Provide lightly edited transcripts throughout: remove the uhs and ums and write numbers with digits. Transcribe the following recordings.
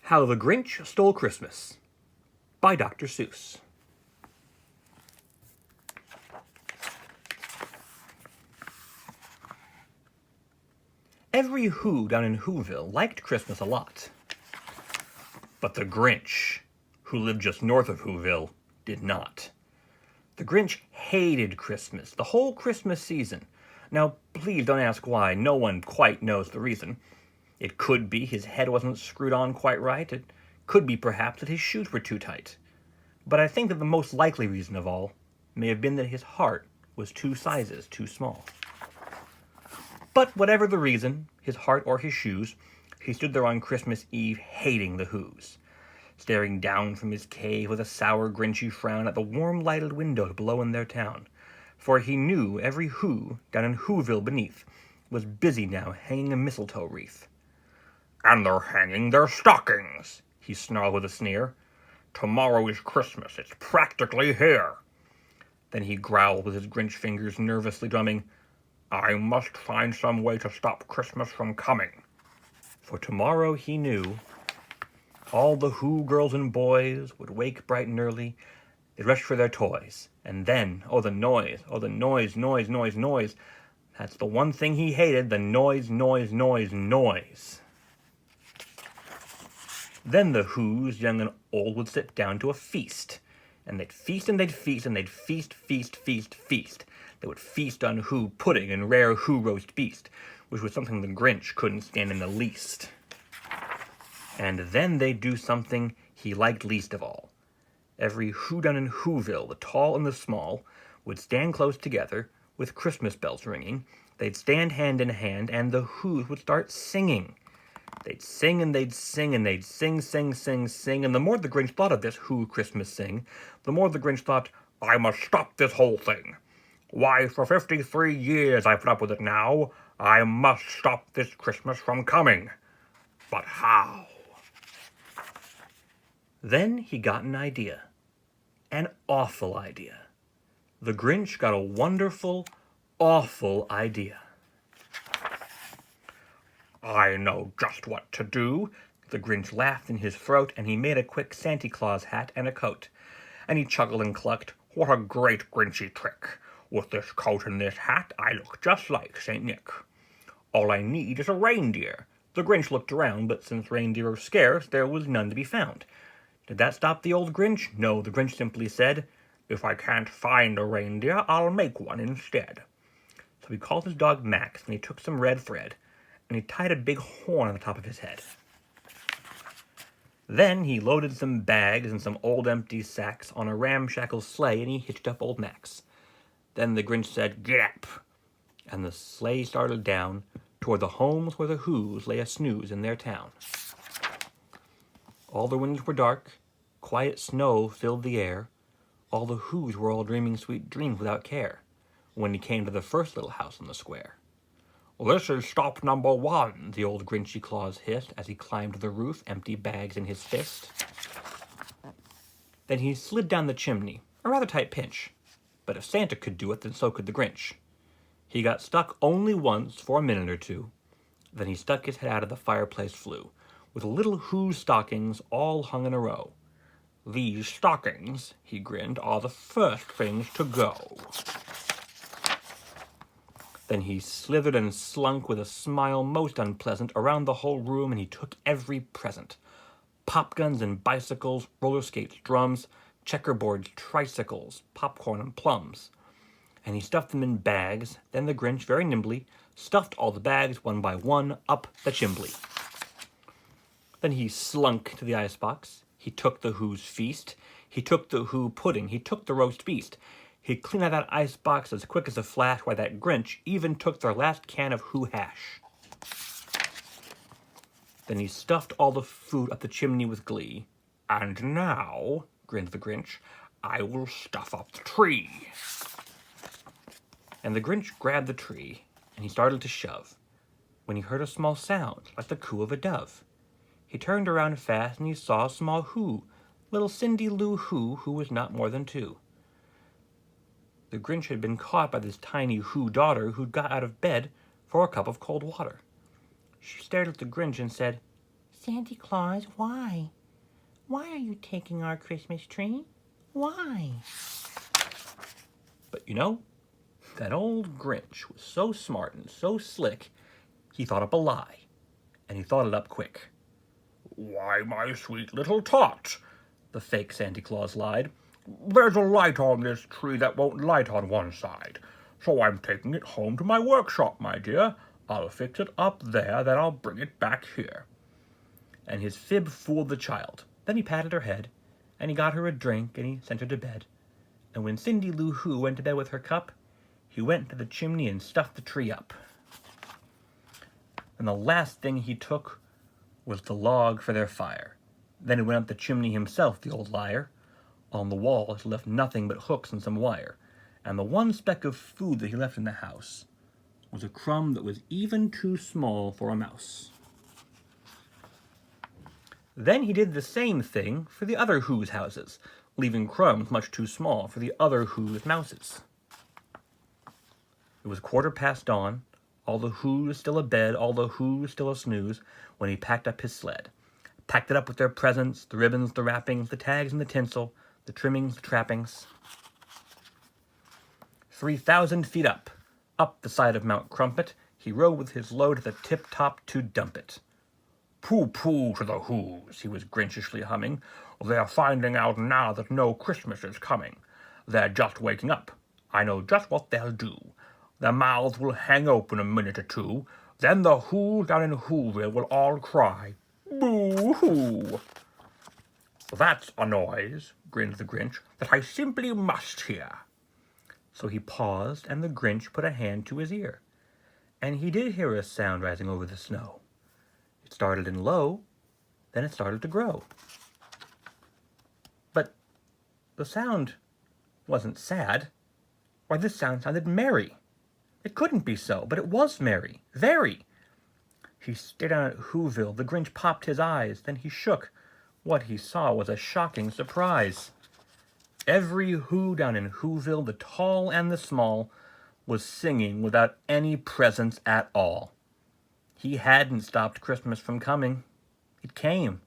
How the Grinch Stole Christmas by Dr. Seuss. Every Who down in Whoville liked Christmas a lot. But the Grinch, who lived just north of Whoville, did not. The Grinch hated Christmas, the whole Christmas season. Now, please don't ask why. No one quite knows the reason. It could be his head wasn't screwed on quite right. It could be perhaps that his shoes were too tight. But I think that the most likely reason of all may have been that his heart was 2 sizes too small. But whatever the reason, his heart or his shoes, he stood there on Christmas Eve hating the Whos, staring down from his cave with a sour, grinchy frown at the warm lighted windows below in their town. For he knew every Who down in Whoville beneath was busy now hanging a mistletoe wreath. "And they're hanging their stockings," he snarled with a sneer. "Tomorrow is Christmas, it's practically here." Then he growled with his Grinch fingers nervously drumming, "I must find some way to stop Christmas from coming." For tomorrow, he knew, all the Who girls and boys would wake bright and early. They'd rush for their toys. And then, oh the noise, noise. That's the one thing he hated, the noise. Then the Whos, young and old, would sit down to a feast. And they'd feast and they'd feast and they'd feast. They would feast on Who pudding and rare Who roast beast, which was something the Grinch couldn't stand in the least. And then they'd do something he liked least of all. Every Who down in Whoville, the tall and the small, would stand close together, with Christmas bells ringing. They'd stand hand in hand, and the Whos would start singing. They'd sing and they'd sing and they'd sing. And the more the Grinch thought of this Who Christmas sing, the more the Grinch thought, "I must stop this whole thing. Why, for 53 years I've put up with it now. I must stop this Christmas from coming. But how?" Then he got an idea. An awful idea. The Grinch got a wonderful, awful idea. "I know just what to do." The Grinch laughed in his throat, and he made a quick Santa Claus hat and a coat. And he chuckled and clucked, "What a great Grinchy trick. With this coat and this hat, I look just like St. Nick. All I need is a reindeer." The Grinch looked around, but since reindeer are scarce, there was none to be found. Did that stop the old Grinch? No, the Grinch simply said, "If I can't find a reindeer, I'll make one instead." So he called his dog Max, and he took some red thread, and he tied a big horn on the top of his head. Then he loaded some bags and some old empty sacks on a ramshackle sleigh, and he hitched up old Max. Then the Grinch said, "Get up!" And the sleigh started down toward the homes where the Whos lay a snooze in their town. All the windows were dark, quiet snow filled the air. All the Whos were all dreaming sweet dreams without care, when he came to the first little house on the square. "This is stop number 1, the old Grinchy Claus hissed as he climbed to the roof, empty bags in his fist. Then he slid down the chimney, a rather tight pinch. But if Santa could do it, then so could the Grinch. He got stuck only once for a minute or two. Then he stuck his head out of the fireplace flue, with little Who stockings all hung in a row. "These stockings," he grinned, "are the first things to go." Then he slithered and slunk with a smile most unpleasant around the whole room, and he took every present. Pop guns and bicycles, roller skates, drums, checkerboards, tricycles, popcorn and plums. And he stuffed them in bags. Then the Grinch, very nimbly, stuffed all the bags one by one up the chimbley. Then he slunk to the icebox. He took the Who's feast. He took the Who pudding. He took the roast beast. He cleaned out that icebox as quick as a flash, while that Grinch even took their last can of Who hash. Then he stuffed all the food up the chimney with glee. "And now," grinned the Grinch, "I will stuff up the tree." And the Grinch grabbed the tree, and he started to shove, when he heard a small sound, like the coo of a dove. He turned around fast, and he saw a small Who, little Cindy Lou Who was not more than 2. The Grinch had been caught by this tiny Who daughter who'd got out of bed for a cup of cold water. She stared at the Grinch and said, Santa Claus, why? Why are you taking our Christmas tree? Why? But you know, that old Grinch was so smart and so slick, he thought up a lie. And he thought it up quick. "Why, my sweet little tot," the fake Santa Claus lied, "there's a light on this tree that won't light on one side. So I'm taking it home to my workshop, my dear. I'll fix it up there, then I'll bring it back here." And his fib fooled the child. Then he patted her head, and he got her a drink, and he sent her to bed. And when Cindy Lou Who went to bed with her cup, he went to the chimney and stuffed the tree up. And the last thing he took was the log for their fire. Then he went up the chimney himself, the old liar. On the wall he left nothing but hooks and some wire, and the one speck of food that he left in the house was a crumb that was even too small for a mouse. Then he did the same thing for the other Who's houses, leaving crumbs much too small for the other Who's mouses. It was 1/4 dawn, all the Who's still abed, all the Who's still a snooze, when he packed up his sled. Packed it up with their presents, the ribbons, the wrappings, the tags and the tinsel, the trimmings, the trappings. 3,000 feet up the side of Mount Crumpet, he rode with his load to the tip-top to dump it. "Pooh-pooh to the Who's," he was Grinchishly humming. "They're finding out now that no Christmas is coming. They're just waking up. I know just what they'll do. Their mouths will hang open a minute or two. Then the Who's down in Whoville will all cry, 'Boo-hoo!'" "That's a noise," grinned the Grinch, "that I simply must hear." So he paused, and the Grinch put a hand to his ear. And he did hear a sound rising over the snow. It started in low, then it started to grow. But the sound wasn't sad. Why, this sound sounded merry. It couldn't be so, but it was merry, very. He stared down at Whoville. The Grinch popped his eyes. Then he shook. What he saw was a shocking surprise. Every Who down in Whoville, the tall and the small, was singing without any presents at all. He hadn't stopped Christmas from coming. It came.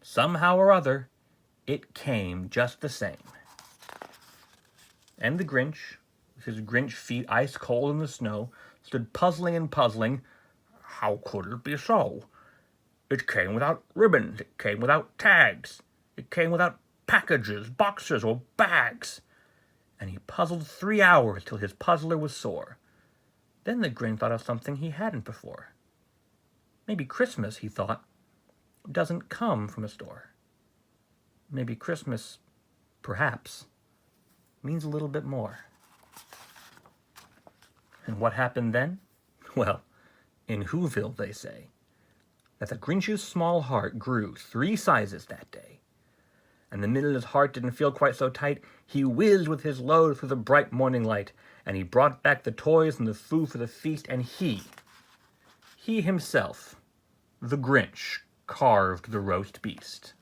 Somehow or other, it came just the same. And the Grinch, with his Grinch feet ice cold in the snow, stood puzzling and puzzling. How could it be so? It came without ribbons. It came without tags. It came without packages, boxes, or bags. And he puzzled 3 hours till his puzzler was sore. Then the Grinch thought of something he hadn't before. Maybe Christmas, he thought, doesn't come from a store. Maybe Christmas, perhaps, means a little bit more. And what happened then? Well, in Whoville, they say that the Grinch's small heart grew 3 sizes that day. And the minute his heart didn't feel quite so tight, he whizzed with his load through the bright morning light, and he brought back the toys and the food for the feast, and he himself, the Grinch, carved the roast beast.